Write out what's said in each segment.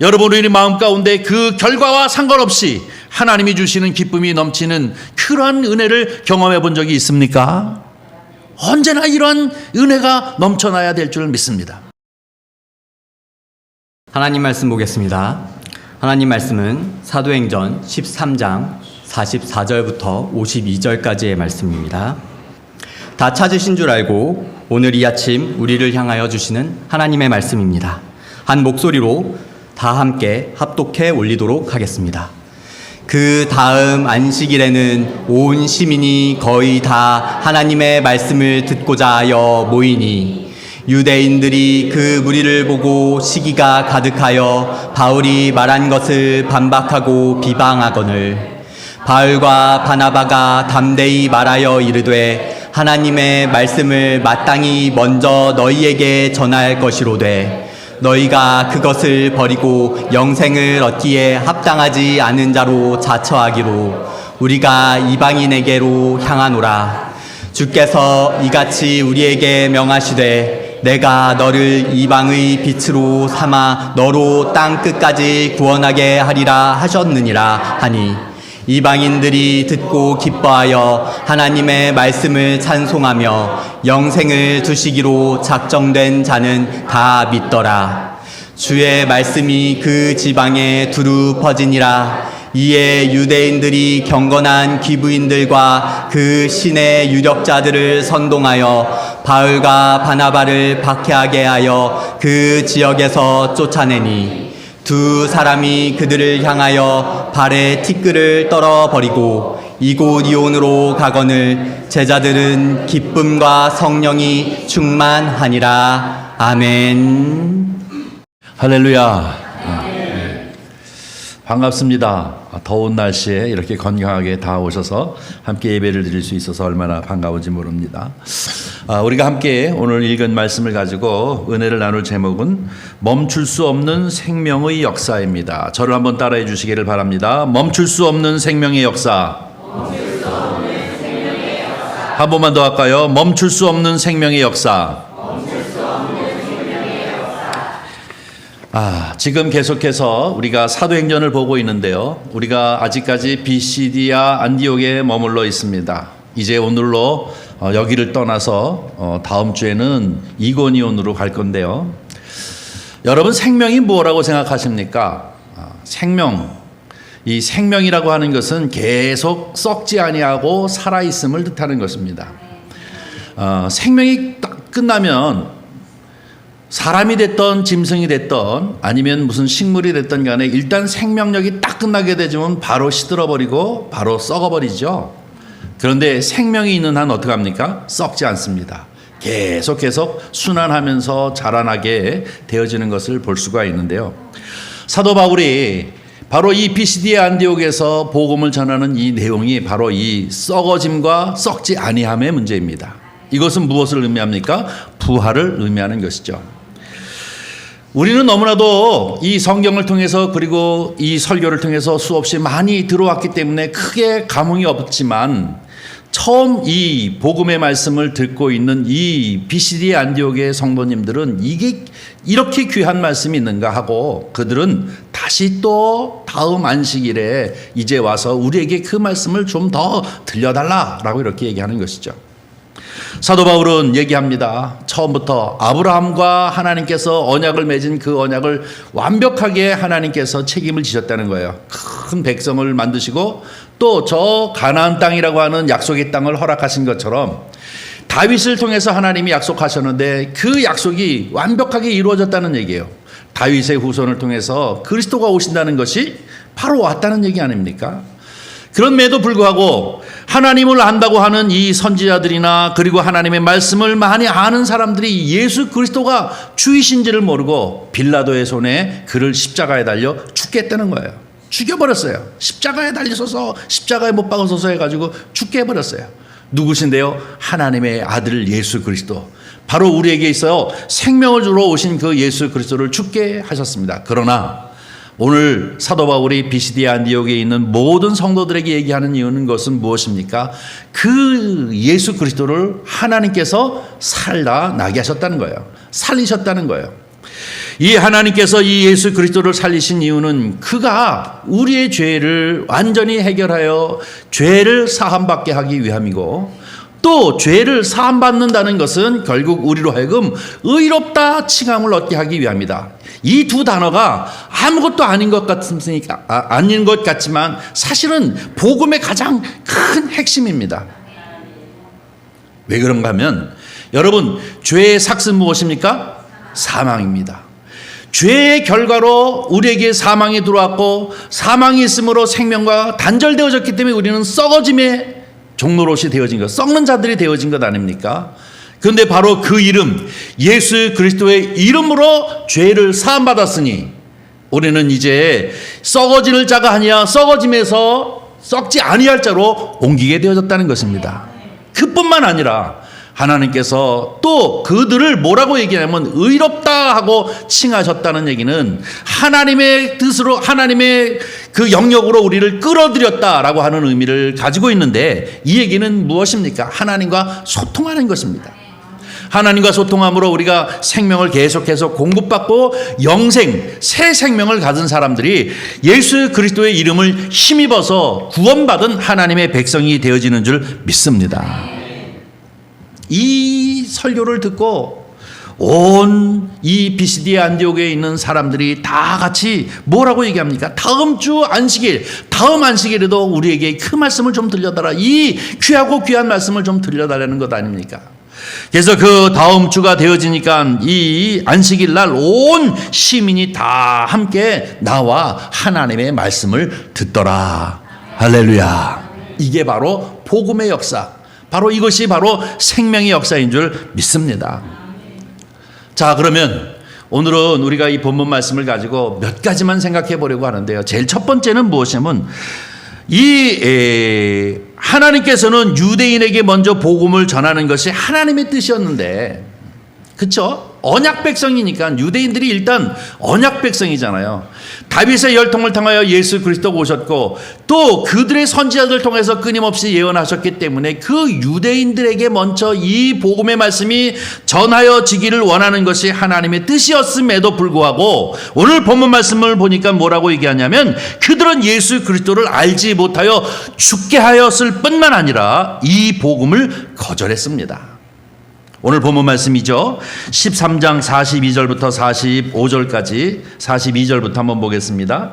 여러분, 우리 마음 가운데 그 결과와 상관없이 하나님이 주시는 기쁨이 넘치는 그러한 은혜를 경험해 본 적이 있습니까? 언제나 이러한 은혜가 넘쳐나야 될 줄 믿습니다. 하나님 말씀 보겠습니다. 하나님 말씀은 사도행전 13장 44절부터 52절까지의 말씀입니다. 다 찾으신 줄 알고 오늘 이 아침 우리를 향하여 주시는 하나님의 말씀입니다. 한 목소리로 다 함께 합독해 올리도록 하겠습니다. 그 다음 안식일에는 온 시민이 거의 다 하나님의 말씀을 듣고자 하여 모이니 유대인들이 그 무리를 보고 시기가 가득하여 바울이 말한 것을 반박하고 비방하거늘 바울과 바나바가 담대히 말하여 이르되 하나님의 말씀을 마땅히 먼저 너희에게 전할 것이로되 너희가 그것을 버리고 영생을 얻기에 합당하지 않은 자로 자처하기로 우리가 이방인에게로 향하노라. 주께서 이같이 우리에게 명하시되 내가 너를 이방의 빛으로 삼아 너로 땅 끝까지 구원하게 하리라 하셨느니라 하니 이방인들이 듣고 기뻐하여 하나님의 말씀을 찬송하며 영생을 두시기로 작정된 자는 다 믿더라. 주의 말씀이 그 지방에 두루 퍼지니라. 이에 유대인들이 경건한 기부인들과 그 신의 유력자들을 선동하여 바울과 바나바를 박해하게 하여 그 지역에서 쫓아내니 두 사람이 그들을 향하여 발에 티끌을 떨어버리고 이곳이온으로 가거늘 제자들은 기쁨과 성령이 충만하니라. 아멘. 할렐루야. 반갑습니다. 더운 날씨에 이렇게 건강하게 다 오셔서 함께 예배를 드릴 수 있어서 얼마나 반가운지 모릅니다. 우리가 함께 오늘 읽은 말씀을 가지고 은혜를 나눌 제목은 멈출 수 없는 생명의 역사입니다. 저를 한번 따라해 주시기를 바랍니다. 멈출 수 없는 생명의 역사. 한 번만 더 할까요? 멈출 수 없는 생명의 역사. 지금 계속해서 우리가 사도행전을 보고 있는데요. 우리가 아직까지 비시디아 안디옥에 머물러 있습니다. 이제 오늘로 여기를 떠나서 다음 주에는 이고니온으로 갈 건데요. 여러분, 생명이 뭐라고 생각하십니까? 이 생명이라고 하는 것은 계속 썩지 아니하고 살아있음을 뜻하는 것입니다. 생명이 딱 끝나면 사람이 됐던 짐승이 됐던 아니면 무슨 식물이 됐던 간에 일단 생명력이 딱 끝나게 되면 바로 시들어버리고 바로 썩어버리죠. 그런데 생명이 있는 한 어떻게 합니까? 썩지 않습니다. 계속 순환하면서 자라나게 되어지는 것을 볼 수가 있는데요. 사도 바울이 바로 이 비시디아 안디옥에서 복음을 전하는 이 내용이 바로 이 썩어짐과 썩지 아니함의 문제입니다. 이것은 무엇을 의미합니까? 부활을 의미하는 것이죠. 우리는 너무나도 이 성경을 통해서 그리고 이 설교를 통해서 수없이 많이 들어왔기 때문에 크게 감흥이 없지만 처음 이 복음의 말씀을 듣고 있는 이 비시디아 안디옥의 성도님들은 이게 이렇게 귀한 말씀이 있는가 하고 그들은 다시 또 다음 안식일에 이제 와서 우리에게 그 말씀을 좀 더 들려달라라고 이렇게 얘기하는 것이죠. 사도 바울은 얘기합니다. 처음부터 아브라함과 하나님께서 언약을 맺은 그 언약을 완벽하게 하나님께서 책임을 지셨다는 거예요. 큰 백성을 만드시고 또 저 가나안 땅이라고 하는 약속의 땅을 허락하신 것처럼 다윗을 통해서 하나님이 약속하셨는데 그 약속이 완벽하게 이루어졌다는 얘기예요. 다윗의 후손을 통해서 그리스도가 오신다는 것이 바로 왔다는 얘기 아닙니까? 그럼에도 불구하고 하나님을 안다고 하는 이 선지자들이나 그리고 하나님의 말씀을 많이 아는 사람들이 예수 그리스도가 주이신지를 모르고 빌라도의 손에 그를 십자가에 달려 죽겠다는 거예요. 죽여버렸어요. 십자가에 달리소서, 십자가에 못 박으소서 해가지고 죽게 해버렸어요. 누구신데요? 하나님의 아들 예수 그리스도. 바로 우리에게 있어요. 생명을 주러 오신 그 예수 그리스도를 죽게 하셨습니다. 그러나 오늘 사도 바울이 비시디아 안디옥에 있는 모든 성도들에게 얘기하는 이유는 것은 무엇입니까? 그 예수 그리스도를 하나님께서 살다 나게 하셨다는 거예요. 살리셨다는 거예요. 이 하나님께서 이 예수 그리스도를 살리신 이유는 그가 우리의 죄를 완전히 해결하여 죄를 사함받게 하기 위함이고, 또 죄를 사함받는다는 것은 결국 우리로 하여금 의롭다 칭함을 얻게 하기 위함이다. 이 두 단어가 아무것도 아닌 것 같습니까? 아닌 것 같지만 사실은 복음의 가장 큰 핵심입니다. 왜 그런가 하면, 여러분, 죄의 삭은 무엇입니까? 사망입니다. 죄의 결과로 우리에게 사망이 들어왔고, 사망이 있으므로 생명과 단절되어졌기 때문에 우리는 썩어짐의 종로롯이 되어진 것, 썩는 자들이 되어진 것 아닙니까? 그런데 바로 그 이름, 예수 그리스도의 이름으로 죄를 사함받았으니 우리는 이제 썩어질 자가 아니야 썩어짐에서 썩지 아니할 자로 옮기게 되어졌다는 것입니다. 그뿐만 아니라 하나님께서 또 그들을 뭐라고 얘기하냐면 의롭다 하고 칭하셨다는 얘기는 하나님의 뜻으로, 하나님의 그 영역으로 우리를 끌어들였다라고 하는 의미를 가지고 있는데, 이 얘기는 무엇입니까? 하나님과 소통하는 것입니다. 하나님과 소통함으로 우리가 생명을 계속해서 공급받고 영생, 새 생명을 가진 사람들이 예수 그리스도의 이름을 힘입어서 구원받은 하나님의 백성이 되어지는 줄 믿습니다. 이 설교를 듣고 온 이 비시디아 안디옥에 있는 사람들이 다 같이 뭐라고 얘기합니까? 다음 주 안식일, 다음 안식일에도 우리에게 그 말씀을 좀 들려달라, 이 귀하고 귀한 말씀을 좀 들려달라는 것 아닙니까? 그래서 그 다음 주가 되어지니까 이 안식일 날 온 시민이 다 함께 나와 하나님의 말씀을 듣더라. 할렐루야. 이게 바로 복음의 역사, 바로 이것이 바로 생명의 역사인 줄 믿습니다. 자, 그러면 오늘은 우리가 이 본문 말씀을 가지고 몇 가지만 생각해 보려고 하는데요. 제일 첫 번째는 무엇이냐면, 하나님께서는 유대인에게 먼저 복음을 전하는 것이 하나님의 뜻이었는데, 그렇죠? 언약 백성이니까 유대인들이 일단 언약 백성이잖아요. 다윗의 혈통을 통하여 예수 그리스도가 오셨고, 또 그들의 선지자들 통해서 끊임없이 예언하셨기 때문에 그 유대인들에게 먼저 이 복음의 말씀이 전하여지기를 원하는 것이 하나님의 뜻이었음에도 불구하고, 오늘 본문 말씀을 보니까 뭐라고 얘기하냐면, 그들은 예수 그리스도를 알지 못하여 죽게 하였을 뿐만 아니라 이 복음을 거절했습니다. 오늘 본문 말씀이죠. 13장 42절부터 45절까지, 42절부터 한번 보겠습니다.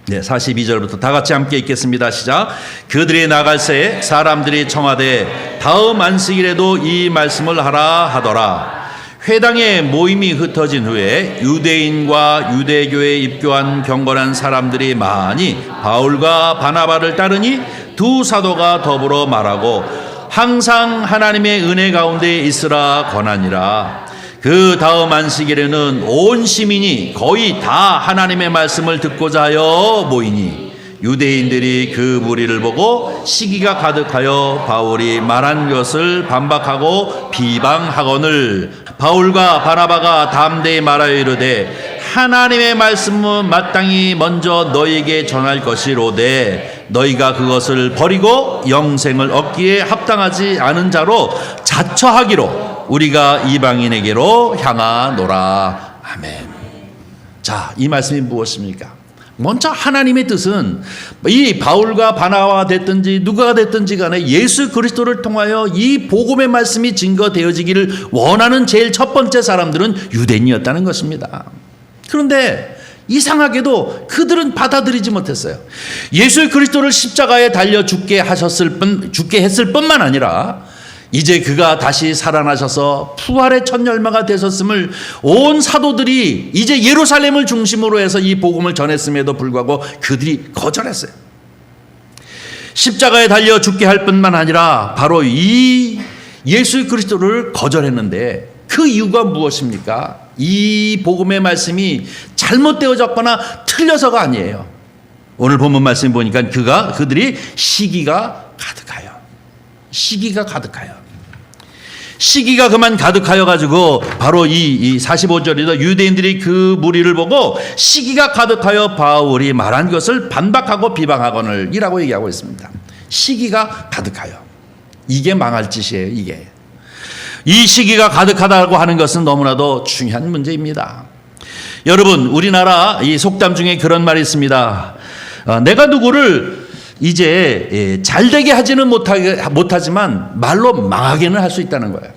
네, 42절부터 다 같이 함께 읽겠습니다. 시작. 그들이 나갈 새 사람들이 청하되 다음 안식일에도 이 말씀을 하라 하더라. 회당에 모임이 흩어진 후에 유대인과 유대교에 입교한 경건한 사람들이 많이 바울과 바나바를 따르니 두 사도가 더불어 말하고 항상 하나님의 은혜 가운데 있으라 권하니라. 그 다음 안식일에는 온 시민이 거의 다 하나님의 말씀을 듣고자 하여 모이니 유대인들이 그 무리를 보고 시기가 가득하여 바울이 말한 것을 반박하고 비방하거늘 바울과 바나바가 담대히 말하여 이르되 하나님의 말씀은 마땅히 먼저 너희에게 전할 것이로되 너희가 그것을 버리고 영생을 얻기에 합당하지 않은 자로 자처하기로 우리가 이방인에게로 향하노라. 아멘. 자, 이 말씀이 무엇입니까? 먼저 하나님의 뜻은 이 바울과 바나바가 됐든지 누가 됐든지 간에 예수 그리스도를 통하여 이 복음의 말씀이 증거되어지기를 원하는 제일 첫 번째 사람들은 유대인이었다는 것입니다. 그런데 이상하게도 그들은 받아들이지 못했어요. 예수 그리스도를 십자가에 달려 죽게 했을 뿐만 아니라 이제 그가 다시 살아나셔서 부활의 첫 열마가 되셨음을 온 사도들이 이제 예루살렘을 중심으로 해서 이 복음을 전했음에도 불구하고 그들이 거절했어요. 십자가에 달려 죽게 할 뿐만 아니라 바로 이 예수 그리스도를 거절했는데 그 이유가 무엇입니까? 이 복음의 말씀이 잘못되어졌거나 틀려서가 아니에요. 오늘 본문 말씀 보니까 그들이 시기가 가득하여. 시기가 그만 가득하여 가지고 바로 이 45절에서 유대인들이 그 무리를 보고 시기가 가득하여 바울이 말한 것을 반박하고 비방하거늘 이라고 얘기하고 있습니다. 시기가 가득하여. 이게 망할 짓이에요. 이게. 이 시기가 가득하다고 하는 것은 너무나도 중요한 문제입니다. 여러분, 우리나라 이 속담 중에 그런 말이 있습니다. 내가 누구를 이제 잘되게 하지는 못하지만 말로 망하게는 할 수 있다는 거예요.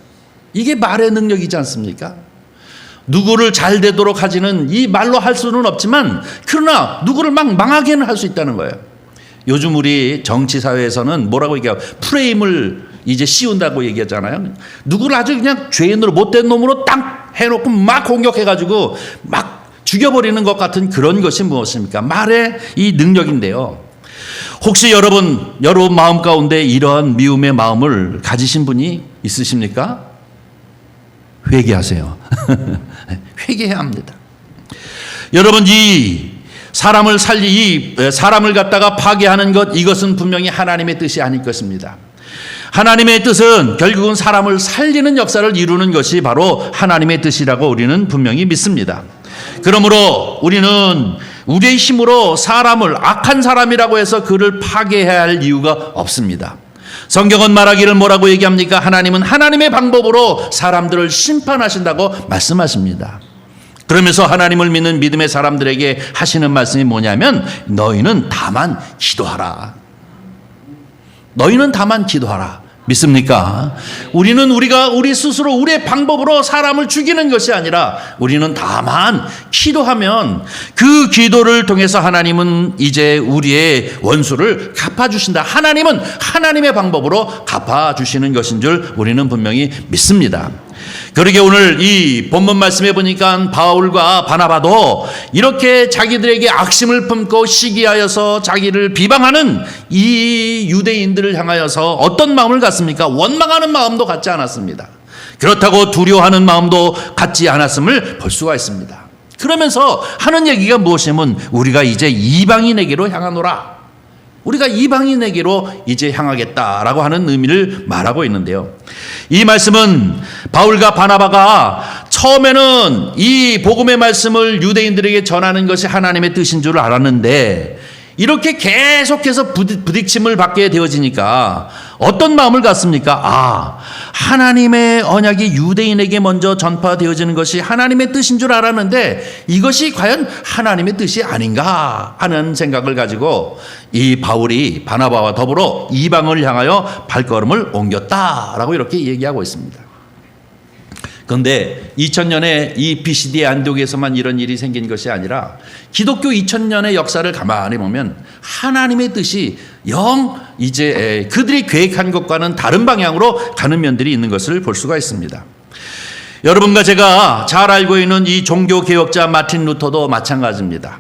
이게 말의 능력이지 않습니까? 누구를 잘 되도록 하지는 이 말로 할 수는 없지만 그러나 누구를 막 망하게는 할 수 있다는 거예요. 요즘 우리 정치 사회에서는 뭐라고 얘기해요? 프레임을 이제 씌운다고 얘기하잖아요. 누구를 아주 그냥 죄인으로 못된 놈으로 딱 해놓고 막 공격해가지고 막 죽여버리는 것 같은 그런 것이 무엇입니까? 말의 이 능력인데요. 혹시 여러분 마음 가운데 이러한 미움의 마음을 가지신 분이 있으십니까? 회개하세요. 회개해야 합니다. 여러분, 이 사람을 갖다가 파괴하는 것, 이것은 분명히 하나님의 뜻이 아닐 것입니다. 하나님의 뜻은 결국은 사람을 살리는 역사를 이루는 것이 바로 하나님의 뜻이라고 우리는 분명히 믿습니다. 그러므로 우리는 우리의 힘으로 사람을 악한 사람이라고 해서 그를 파괴해야 할 이유가 없습니다. 성경은 말하기를 뭐라고 얘기합니까? 하나님은 하나님의 방법으로 사람들을 심판하신다고 말씀하십니다. 그러면서 하나님을 믿는 믿음의 사람들에게 하시는 말씀이 뭐냐면 너희는 다만 기도하라. 너희는 다만 기도하라. 믿습니까? 우리는 우리 스스로 우리의 방법으로 사람을 죽이는 것이 아니라 우리는 다만 기도하면 그 기도를 통해서 하나님은 이제 우리의 원수를 갚아주신다. 하나님은 하나님의 방법으로 갚아주시는 것인 줄 우리는 분명히 믿습니다. 그러게 오늘 이 본문 말씀해 보니까 바울과 바나바도 이렇게 자기들에게 악심을 품고 시기하여서 자기를 비방하는 이 유대인들을 향하여서 어떤 마음을 갖습니까? 원망하는 마음도 갖지 않았습니다. 그렇다고 두려워하는 마음도 갖지 않았음을 볼 수가 있습니다. 그러면서 하는 얘기가 무엇이면 우리가 이제 이방인에게로 향하노라. 우리가 이방인에게로 이제 향하겠다라고 하는 의미를 말하고 있는데요. 이 말씀은 바울과 바나바가 처음에는 이 복음의 말씀을 유대인들에게 전하는 것이 하나님의 뜻인 줄 알았는데 이렇게 계속해서 부딪힘을 받게 되어지니까 어떤 마음을 갖습니까? 하나님의 언약이 유대인에게 먼저 전파되어지는 것이 하나님의 뜻인 줄 알았는데 이것이 과연 하나님의 뜻이 아닌가 하는 생각을 가지고 이 바울이 바나바와 더불어 이방을 향하여 발걸음을 옮겼다라고 이렇게 얘기하고 있습니다. 그런데 2000년에 이 BCD의 안디옥에서만 이런 일이 생긴 것이 아니라 기독교 2000년의 역사를 가만히 보면 하나님의 뜻이 이제 그들이 계획한 것과는 다른 방향으로 가는 면들이 있는 것을 볼 수가 있습니다. 여러분과 제가 잘 알고 있는 이 종교개혁자 마틴 루터도 마찬가지입니다.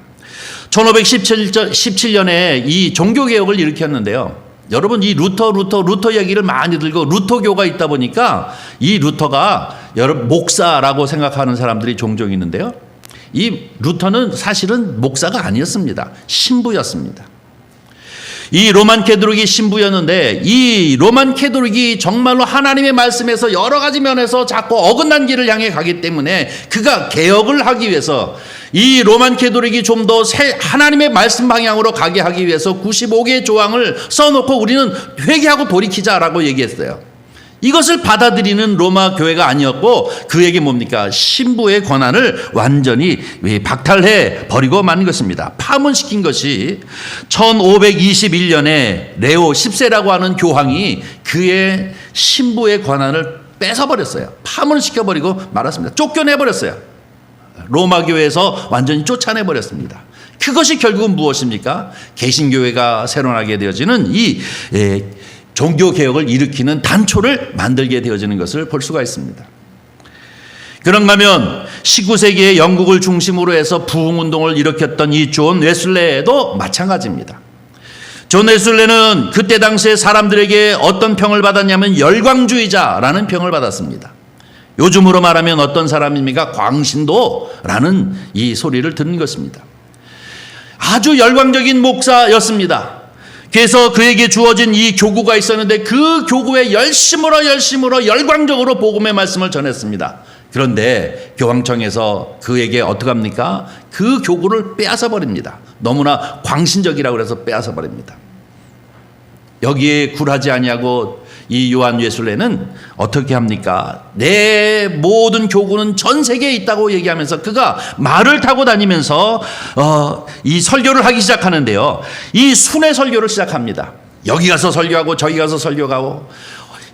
1517년에 이 종교개혁을 일으켰는데요. 여러분 이 루터 얘기를 많이 들고 루터교가 있다 보니까 이 루터가 여러분 목사라고 생각하는 사람들이 종종 있는데요. 이 루터는 사실은 목사가 아니었습니다. 신부였습니다. 이 로만 캐토릭이 신부였는데 이 로만 캐토릭이 정말로 하나님의 말씀에서 여러 가지 면에서 자꾸 어긋난 길을 향해 가기 때문에 그가 개혁을 하기 위해서 이 로만 캐토릭이 좀 더 하나님의 말씀 방향으로 가게 하기 위해서 95개의 조항을 써놓고 우리는 회개하고 돌이키자라고 얘기했어요. 이것을 받아들이는 로마 교회가 아니었고 그에게 뭡니까? 신부의 권한을 완전히 박탈해 버리고 만 것입니다. 파문시킨 것이 1521년에 레오 10세라고 하는 교황이 그의 신부의 권한을 뺏어버렸어요. 파문시켜버리고 말았습니다. 쫓겨내버렸어요. 로마 교회에서 완전히 쫓아내버렸습니다. 그것이 결국은 무엇입니까? 개신교회가 새로나게 되어지는 이 종교개혁을 일으키는 단초를 만들게 되어지는 것을 볼 수가 있습니다. 그런가 하면 19세기에 영국을 중심으로 해서 부흥운동을 일으켰던 이 존 웨슬레도 마찬가지입니다. 존 웨슬레는 그때 당시에 사람들에게 어떤 평을 받았냐면 열광주의자라는 평을 받았습니다. 요즘으로 말하면 어떤 사람입니까? 광신도라는 이 소리를 듣는 것입니다. 아주 열광적인 목사였습니다. 그래서 그에게 주어진 이 교구가 있었는데 그 교구에 열심으로 열광적으로 복음의 말씀을 전했습니다. 그런데 교황청에서 그에게 어떻게 합니까? 그 교구를 빼앗아 버립니다. 너무나 광신적이라고 해서 빼앗아 버립니다. 여기에 굴하지 아니하고 이 요한 웨슬레는 어떻게 합니까? 내 모든 교구는 전 세계에 있다고 얘기하면서 그가 말을 타고 다니면서 이 설교를 하기 시작하는데요. 이 순회 설교를 시작합니다. 여기 가서 설교하고 저기 가서 설교하고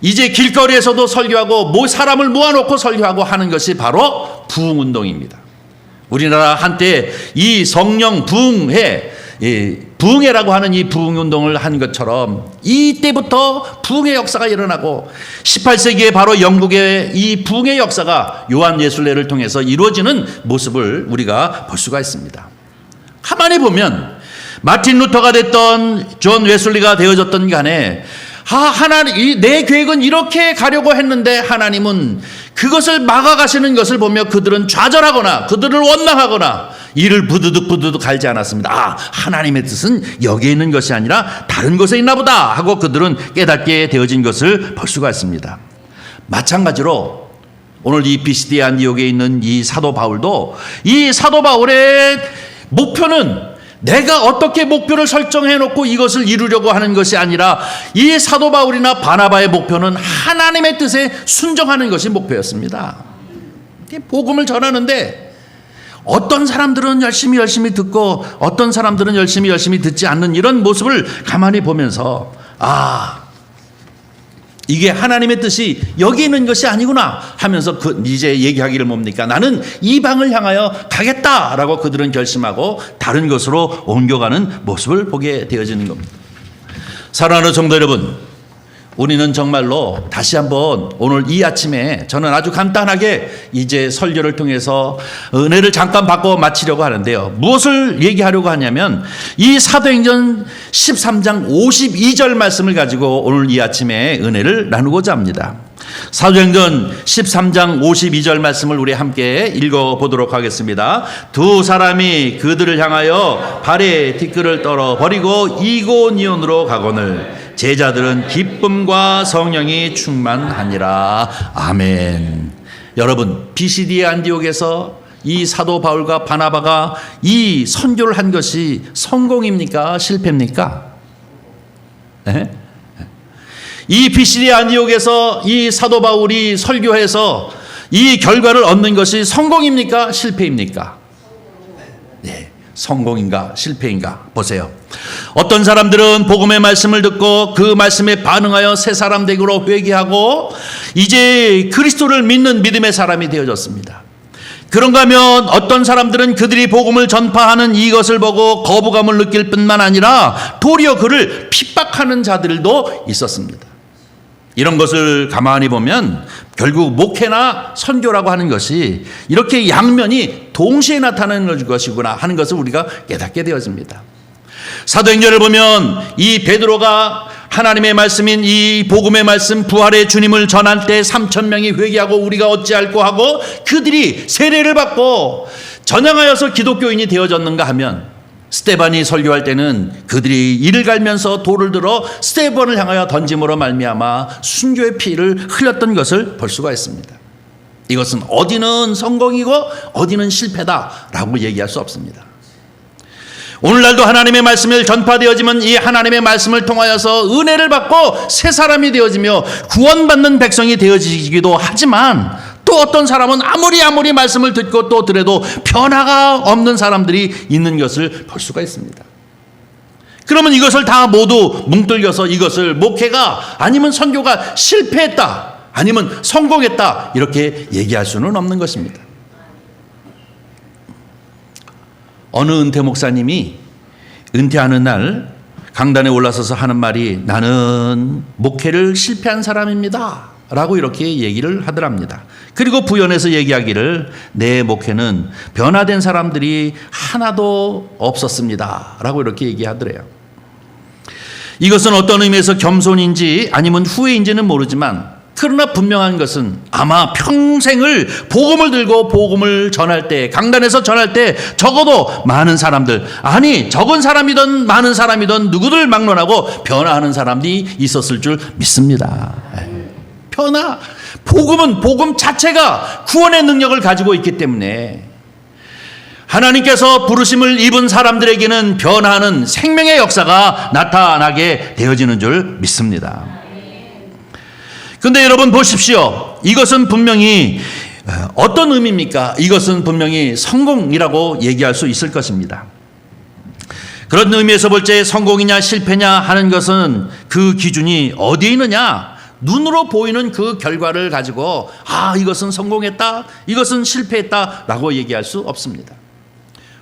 이제 길거리에서도 설교하고 사람을 모아놓고 설교하고 하는 것이 바로 부흥운동입니다. 우리나라 한때 이 성령 부흥회, 부흥회라고 하는 이 부흥운동을 한 것처럼 이때부터 부흥의 역사가 일어나고 18세기에 바로 영국의 이 부흥의 역사가 요한 웨슬레를 통해서 이루어지는 모습을 우리가 볼 수가 있습니다. 가만히 보면 마틴 루터가 됐던 존 웨슬리가 되어졌던 간에 하나님, 내 계획은 이렇게 가려고 했는데 하나님은 그것을 막아가시는 것을 보며 그들은 좌절하거나 그들을 원망하거나 이를 부두둑 갈지 않았습니다. 하나님의 뜻은 여기에 있는 것이 아니라 다른 곳에 있나 보다 하고 그들은 깨닫게 되어진 것을 볼 수가 있습니다. 마찬가지로 오늘 이 비시디아 안디옥에 있는 이 사도 바울도 이 사도 바울의 목표는 내가 어떻게 목표를 설정해 놓고 이것을 이루려고 하는 것이 아니라 이 사도 바울이나 바나바의 목표는 하나님의 뜻에 순종하는 것이 목표였습니다. 복음을 전하는데 어떤 사람들은 열심히 듣고 어떤 사람들은 열심히 듣지 않는 이런 모습을 가만히 보면서 이게 하나님의 뜻이 여기 있는 것이 아니구나 하면서 이제 얘기하기를 뭡니까? 나는 이방을 향하여 가겠다라고 그들은 결심하고 다른 것으로 옮겨가는 모습을 보게 되어지는 겁니다. 사랑하는 성도 여러분, 우리는 정말로 다시 한번 오늘 이 아침에 저는 아주 간단하게 이제 설교를 통해서 은혜를 잠깐 받고 마치려고 하는데요. 무엇을 얘기하려고 하냐면 이 사도행전 13장 52절 말씀을 가지고 오늘 이 아침에 은혜를 나누고자 합니다. 사도행전 13장 52절 말씀을 우리 함께 읽어보도록 하겠습니다. 두 사람이 그들을 향하여 발에 티끌을 떨어 버리고 이고니온으로 가거늘 제자들은 기쁨과 성령이 충만하니라. 아멘. 여러분, 비시디아 안디옥에서 이 사도 바울과 바나바가 이 선교를 한 것이 성공입니까? 실패입니까? 네? 이 비시디아 안디옥에서 이 사도 바울이 설교해서 이 결과를 얻는 것이 성공입니까? 실패입니까? 네. 성공인가 실패인가 보세요. 어떤 사람들은 복음의 말씀을 듣고 그 말씀에 반응하여 새 사람 되기로 회개하고 이제 그리스도를 믿는 믿음의 사람이 되어졌습니다. 그런가 하면 어떤 사람들은 그들이 복음을 전파하는 이것을 보고 거부감을 느낄 뿐만 아니라 도리어 그를 핍박하는 자들도 있었습니다. 이런 것을 가만히 보면 결국 목회나 선교라고 하는 것이 이렇게 양면이 동시에 나타나는 것이구나 하는 것을 우리가 깨닫게 되어집니다. 사도행전을 보면 이 베드로가 하나님의 말씀인 이 복음의 말씀 부활의 주님을 전할 때 3,000명이 회개하고 우리가 어찌할꼬 하고 그들이 세례를 받고 전향하여서 기독교인이 되어졌는가 하면 스데반이 설교할 때는 그들이 이를 갈면서 돌을 들어 스데반을 향하여 던짐으로 말미암아 순교의 피를 흘렸던 것을 볼 수가 있습니다. 이것은 어디는 성공이고 어디는 실패다라고 얘기할 수 없습니다. 오늘날도 하나님의 말씀을 전파되어지면 이 하나님의 말씀을 통하여서 은혜를 받고 새 사람이 되어지며 구원받는 백성이 되어지기도 하지만 또 어떤 사람은 아무리 말씀을 듣고 또 들어도 변화가 없는 사람들이 있는 것을 볼 수가 있습니다. 그러면 이것을 다 모두 뭉뚱겨서 이것을 목회가 아니면 선교가 실패했다 아니면 성공했다 이렇게 얘기할 수는 없는 것입니다. 어느 은퇴 목사님이 은퇴하는 날 강단에 올라서서 하는 말이 나는 목회를 실패한 사람입니다 라고 이렇게 얘기를 하더랍니다. 그리고 부연해서 얘기하기를 내 목회는 변화된 사람들이 하나도 없었습니다 라고 이렇게 얘기하더래요. 이것은 어떤 의미에서 겸손인지 아니면 후회인지는 모르지만 그러나 분명한 것은 아마 평생을 복음을 들고 복음을 전할 때 강단에서 전할 때 적어도 많은 사람들 아니 적은 사람이든 많은 사람이든 누구를 막론하고 변화하는 사람들이 있었을 줄 믿습니다. 변화 복음은 복음 자체가 구원의 능력을 가지고 있기 때문에 하나님께서 부르심을 입은 사람들에게는 변화하는 생명의 역사가 나타나게 되어지는 줄 믿습니다. 근데 여러분 보십시오. 이것은 분명히 어떤 의미입니까? 이것은 분명히 성공이라고 얘기할 수 있을 것입니다. 그런 의미에서 볼 때 성공이냐 실패냐 하는 것은 그 기준이 어디에 있느냐? 눈으로 보이는 그 결과를 가지고 이것은 성공했다, 이것은 실패했다 라고 얘기할 수 없습니다.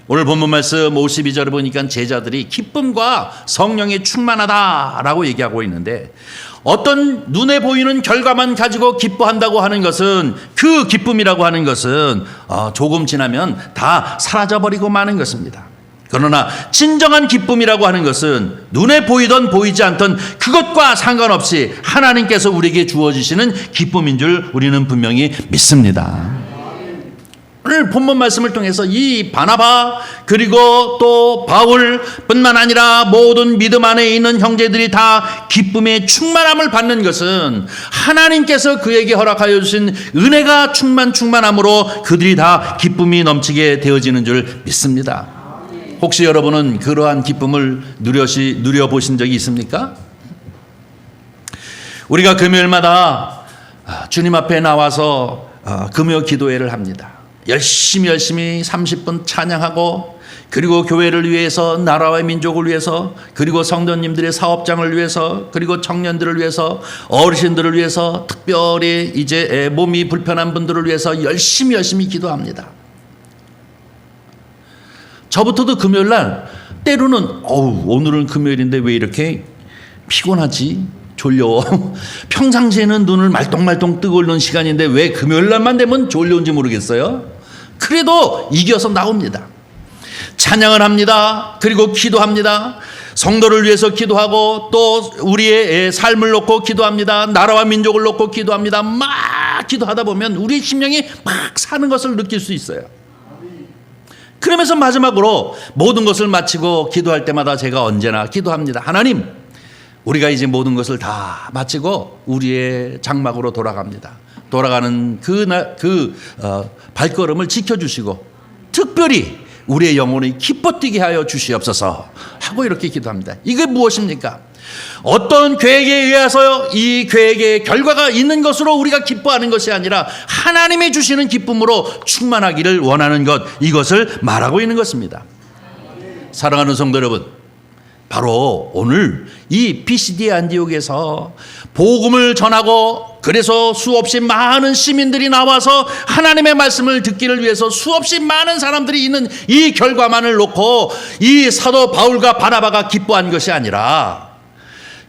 오늘 본문 말씀 52절을 보니까 제자들이 기쁨과 성령이 충만하다라고 얘기하고 있는데, 어떤 눈에 보이는 결과만 가지고 기뻐한다고 하는 것은, 그 기쁨이라고 하는 것은 조금 지나면 다 사라져버리고 마는 것입니다. 그러나 진정한 기쁨이라고 하는 것은 눈에 보이던 보이지 않던 그것과 상관없이 하나님께서 우리에게 주어주시는 기쁨인 줄 우리는 분명히 믿습니다. 오늘 본문 말씀을 통해서 이 바나바 그리고 또 바울뿐만 아니라 모든 믿음 안에 있는 형제들이 다 기쁨의 충만함을 받는 것은 하나님께서 그에게 허락하여 주신 은혜가 충만함으로 그들이 다 기쁨이 넘치게 되어지는 줄 믿습니다. 혹시 여러분은 그러한 기쁨을 누려보신 적이 있습니까? 우리가 금요일마다 주님 앞에 나와서 금요 기도회를 합니다. 열심히 30분 찬양하고, 그리고 교회를 위해서, 나라와 민족을 위해서, 그리고 성도님들의 사업장을 위해서, 그리고 청년들을 위해서, 어르신들을 위해서, 특별히 이제 몸이 불편한 분들을 위해서 열심히 기도합니다. 저부터도 금요일날 때로는 오늘은 금요일인데 왜 이렇게 피곤하지? 졸려워. 평상시에는 눈을 말똥말똥 뜨고 있는 시간인데 왜 금요일날만 되면 졸려온지 모르겠어요. 그래도 이겨서 나옵니다. 찬양을 합니다. 그리고 기도합니다. 성도를 위해서 기도하고, 또 우리의 삶을 놓고 기도합니다. 나라와 민족을 놓고 기도합니다. 막 기도하다 보면 우리 심령이 막 사는 것을 느낄 수 있어요. 그러면서 마지막으로 모든 것을 마치고 기도할 때마다 제가 언제나 기도합니다. 하나님, 우리가 이제 모든 것을 다 마치고 우리의 장막으로 돌아갑니다. 돌아가는 그 발걸음을 지켜주시고 특별히 우리의 영혼이 기뻐 뛰게 하여 주시옵소서 하고 이렇게 기도합니다. 이게 무엇입니까? 어떤 계획에 의해서 이 계획의 결과가 있는 것으로 우리가 기뻐하는 것이 아니라 하나님이 주시는 기쁨으로 충만하기를 원하는 것, 이것을 말하고 있는 것입니다. 사랑하는 성도 여러분, 바로 오늘 이 피시디의 안디옥에서 복음을 전하고, 그래서 수없이 많은 시민들이 나와서 하나님의 말씀을 듣기를 위해서 수없이 많은 사람들이 있는 이 결과만을 놓고 이 사도 바울과 바나바가 기뻐한 것이 아니라,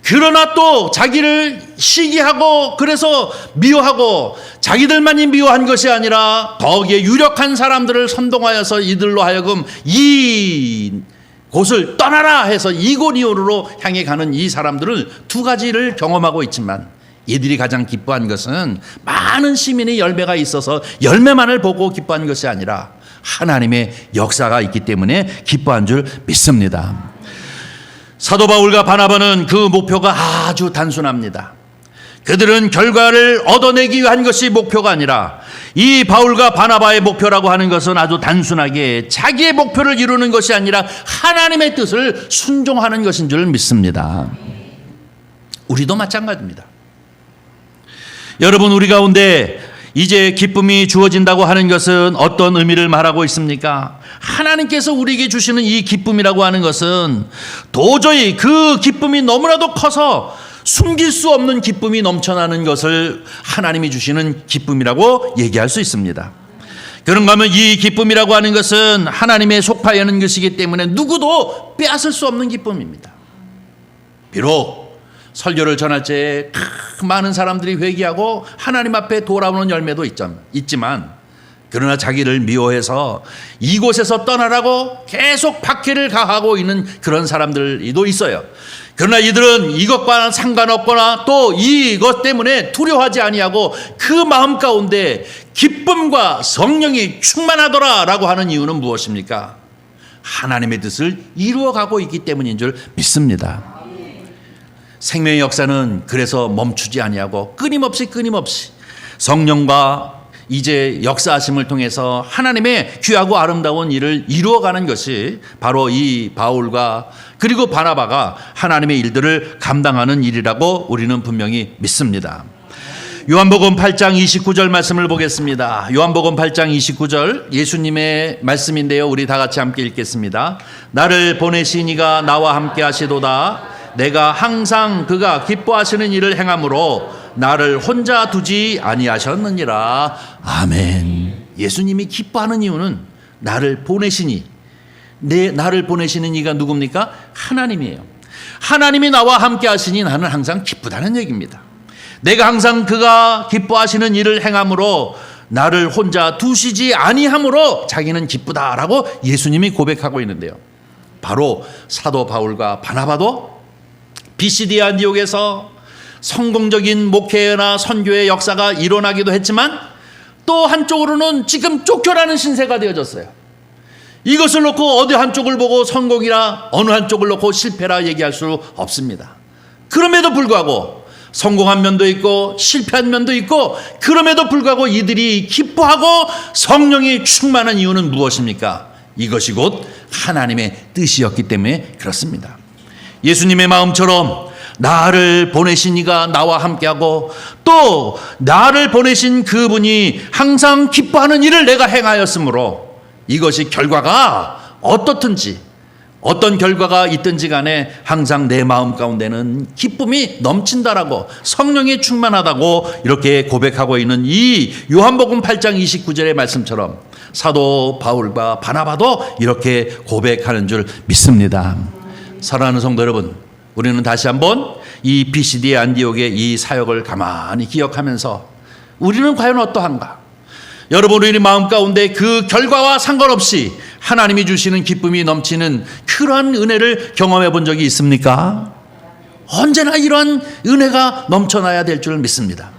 그러나 또 자기를 시기하고 그래서 미워하고 자기들만이 미워한 것이 아니라 거기에 유력한 사람들을 선동하여서 이들로 하여금 이 곳을 떠나라 해서 이고니오르로 향해 가는 이 사람들을 두 가지를 경험하고 있지만, 이들이 가장 기뻐한 것은 많은 시민의 열매가 있어서 열매만을 보고 기뻐한 것이 아니라 하나님의 역사가 있기 때문에 기뻐한 줄 믿습니다. 사도 바울과 바나바는 그 목표가 아주 단순합니다. 그들은 결과를 얻어내기 위한 것이 목표가 아니라, 이 바울과 바나바의 목표라고 하는 것은 아주 단순하게 자기의 목표를 이루는 것이 아니라 하나님의 뜻을 순종하는 것인 줄 믿습니다. 우리도 마찬가지입니다. 여러분, 우리 가운데 이제 기쁨이 주어진다고 하는 것은 어떤 의미를 말하고 있습니까? 하나님께서 우리에게 주시는 이 기쁨이라고 하는 것은 도저히 그 기쁨이 너무나도 커서 숨길 수 없는 기쁨이 넘쳐나는 것을 하나님이 주시는 기쁨이라고 얘기할 수 있습니다. 그런가 하면 이 기쁨이라고 하는 것은 하나님의 속하여는 것이기 때문에 누구도 빼앗을 수 없는 기쁨입니다. 비록 설교를 전할 때 많은 사람들이 회개하고 하나님 앞에 돌아오는 열매도 있지만, 그러나 자기를 미워해서 이곳에서 떠나라고 계속 박해를 가하고 있는 그런 사람들도 있어요. 그러나 이들은 이것과 상관없거나 또 이것 때문에 두려워하지 아니하고 그 마음 가운데 기쁨과 성령이 충만하더라라고 하는 이유는 무엇입니까? 하나님의 뜻을 이루어가고 있기 때문인 줄 믿습니다. 생명의 역사는 그래서 멈추지 아니하고 끊임없이 성령과 이제 역사하심을 통해서 하나님의 귀하고 아름다운 일을 이루어가는 것이 바로 이 바울과 그리고 바나바가 하나님의 일들을 감당하는 일이라고 우리는 분명히 믿습니다. 요한복음 8장 29절 말씀을 보겠습니다. 요한복음 8장 29절 예수님의 말씀인데요. 우리 다 같이 함께 읽겠습니다. 나를 보내신 이가 나와 함께 하시도다. 내가 항상 그가 기뻐하시는 일을 행함으로 나를 혼자 두지 아니하셨느니라. 아멘. 예수님이 기뻐하는 이유는 나를 보내시니, 나를 보내시는 이가 누굽니까? 하나님이에요. 하나님이 나와 함께 하시니 나는 항상 기쁘다는 얘기입니다. 내가 항상 그가 기뻐하시는 일을 행함으로 나를 혼자 두시지 아니함으로 자기는 기쁘다라고 예수님이 고백하고 있는데요. 바로 사도 바울과 바나바도 BCD 안디옥에서 성공적인 목회나 선교의 역사가 일어나기도 했지만 또 한쪽으로는 지금 쫓겨나는 신세가 되어졌어요. 이것을 놓고 어디 한쪽을 보고 성공이라 어느 한쪽을 놓고 실패라 얘기할 수 없습니다. 그럼에도 불구하고 성공한 면도 있고 실패한 면도 있고, 그럼에도 불구하고 이들이 기뻐하고 성령이 충만한 이유는 무엇입니까? 이것이 곧 하나님의 뜻이었기 때문에 그렇습니다. 예수님의 마음처럼 나를 보내신 이가 나와 함께하고 또 나를 보내신 그분이 항상 기뻐하는 일을 내가 행하였으므로 이것이 결과가 어떻든지 어떤 결과가 있든지 간에 항상 내 마음 가운데는 기쁨이 넘친다라고, 성령이 충만하다고 이렇게 고백하고 있는 이 요한복음 8장 29절의 말씀처럼 사도 바울과 바나바도 이렇게 고백하는 줄 믿습니다. 사랑하는 성도 여러분, 우리는 다시 한번 이 BCD 안디옥의 이 사역을 가만히 기억하면서 우리는 과연 어떠한가? 여러분, 우리 마음 가운데 그 결과와 상관없이 하나님이 주시는 기쁨이 넘치는 그러한 은혜를 경험해 본 적이 있습니까? 언제나 이러한 은혜가 넘쳐나야 될 줄 믿습니다.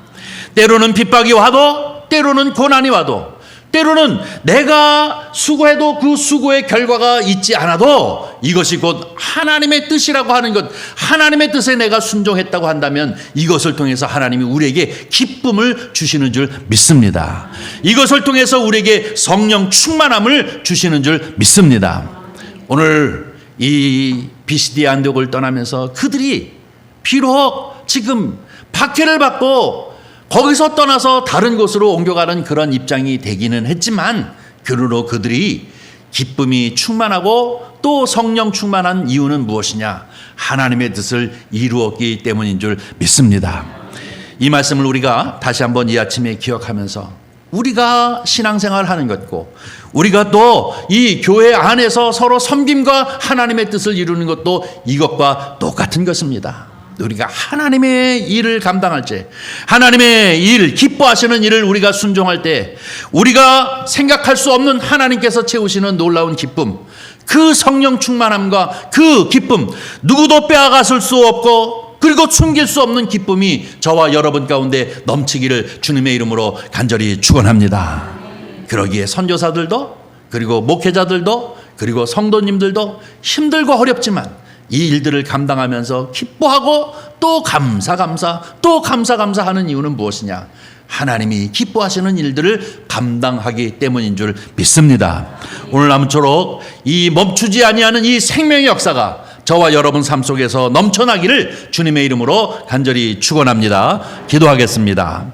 때로는 핍박이 와도, 때로는 고난이 와도, 때로는 내가 수고해도 그 수고의 결과가 있지 않아도 이것이 곧 하나님의 뜻이라고 하는 것, 하나님의 뜻에 내가 순종했다고 한다면 이것을 통해서 하나님이 우리에게 기쁨을 주시는 줄 믿습니다. 이것을 통해서 우리에게 성령 충만함을 주시는 줄 믿습니다. 오늘 이 BCD 안디옥을 떠나면서 그들이 비록 지금 박해를 받고 거기서 떠나서 다른 곳으로 옮겨가는 그런 입장이 되기는 했지만, 그러로 그들이 기쁨이 충만하고 또 성령 충만한 이유는 무엇이냐? 하나님의 뜻을 이루었기 때문인 줄 믿습니다. 이 말씀을 우리가 다시 한번 이 아침에 기억하면서 우리가 신앙생활 하는 것고, 우리가 또 이 교회 안에서 서로 섬김과 하나님의 뜻을 이루는 것도 이것과 똑같은 것입니다. 우리가 하나님의 일을 감당할 때, 하나님의 일, 기뻐하시는 일을 우리가 순종할 때 우리가 생각할 수 없는 하나님께서 채우시는 놀라운 기쁨, 그 성령 충만함과 그 기쁨, 누구도 빼앗을 수 없고 그리고 숨길 수 없는 기쁨이 저와 여러분 가운데 넘치기를 주님의 이름으로 간절히 축원합니다. 그러기에 선교사들도, 그리고 목회자들도, 그리고 성도님들도 힘들고 어렵지만 이 일들을 감당하면서 기뻐하고 또 감사 하는 이유는 무엇이냐? 하나님이 기뻐하시는 일들을 감당하기 때문인 줄 믿습니다. 오늘 아무쪼록 이 멈추지 아니하는 이 생명의 역사가 저와 여러분 삶 속에서 넘쳐나기를 주님의 이름으로 간절히 축원합니다. 기도하겠습니다.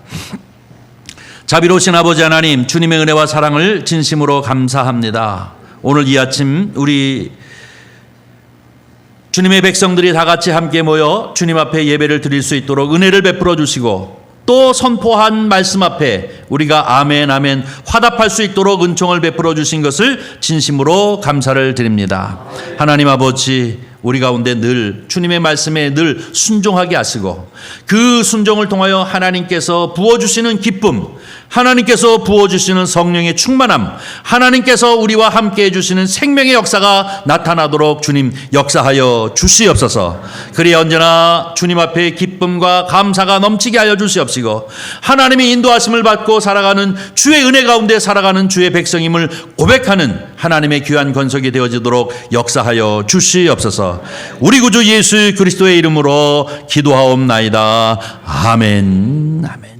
자비로우신 아버지 하나님, 주님의 은혜와 사랑을 진심으로 감사합니다. 오늘 이 아침 우리 주님의 백성들이 다 같이 함께 모여 주님 앞에 예배를 드릴 수 있도록 은혜를 베풀어 주시고, 또 선포한 말씀 앞에 우리가 아멘 아멘 화답할 수 있도록 은총을 베풀어 주신 것을 진심으로 감사를 드립니다. 하나님 아버지, 우리 가운데 늘 주님의 말씀에 늘 순종하게 하시고, 그 순종을 통하여 하나님께서 부어주시는 기쁨, 하나님께서 부어주시는 성령의 충만함, 하나님께서 우리와 함께 해주시는 생명의 역사가 나타나도록 주님 역사하여 주시옵소서. 그리해 언제나 주님 앞에 기쁨과 감사가 넘치게 하여 주시옵시고, 하나님의 인도하심을 받고 살아가는 주의 은혜 가운데 살아가는 주의 백성임을 고백하는 하나님의 귀한 권속이 되어지도록 역사하여 주시옵소서. 우리 구주 예수 그리스도의 이름으로 기도하옵나이다. 아멘. 아멘.